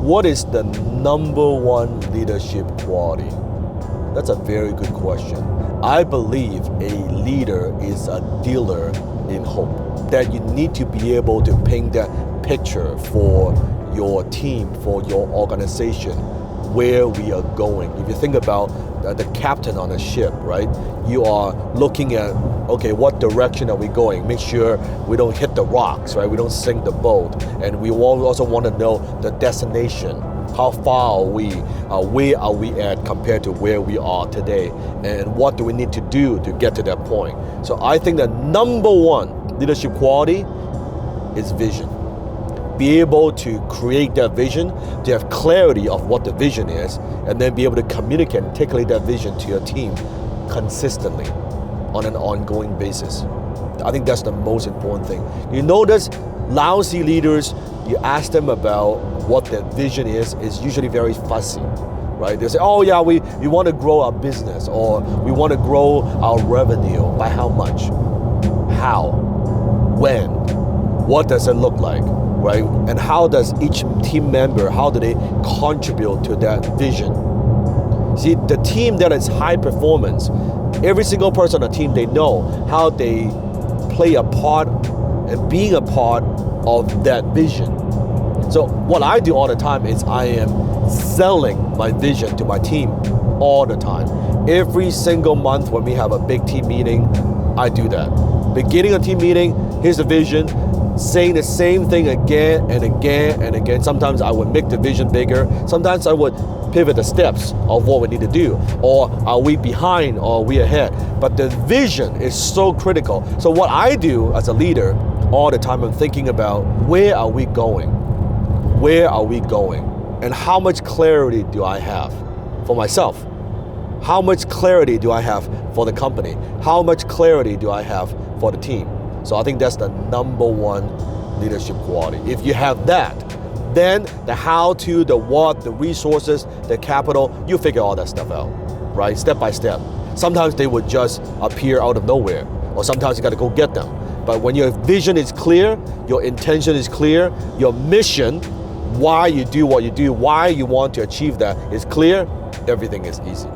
what is the number one leadership quality? That's a very good question. I believe a leader is a dealer in hope. That you need to be able to paint that picture for your team, for your organization, where we are going. If you think about the captain on a ship, right? You are looking at, okay, what direction are we going? Make sure we don't hit the rocks, right? We don't sink the boat. And we also want to know the destination. How far are we? Where are we at compared to where we are today? And what do we need to do to get to that point? So I think the number one leadership quality is vision. Be able to create that vision, to have clarity of what the vision is, and then be able to communicate and articulate that vision to your team consistently on an ongoing basis. I think that's the most important thing. You notice lousy leaders, you ask them about what their vision is usually very fussy, right? They say, oh yeah, we want to grow our business, or we want to grow our revenue. By how much? How? When? What does it look like? Right? And how does each team member, how do they contribute to that vision? See, the team that is high performance, every single person on the team, they know how they play a part and being a part of that vision. So what I do all the time is I am selling my vision to my team all the time. Every single month when we have a big team meeting, I do that. Beginning a team meeting, here's the vision, saying the same thing again and again and again. Sometimes I would make the vision bigger. Sometimes I would pivot the steps of what we need to do. Or are we behind or are we ahead? But the vision is so critical. So what I do as a leader all the time, I'm thinking about where are we going? Where are we going? And how much clarity do I have for myself? How much clarity do I have for the company? How much clarity do I have for the team? So I think that's the number one leadership quality. If you have that, then the how to, the what, the resources, the capital, you figure all that stuff out, right? Step by step. Sometimes they would just appear out of nowhere, or sometimes you got to go get them. But when your vision is clear, your intention is clear, your mission, why you do what you do, why you want to achieve that is clear, everything is easy.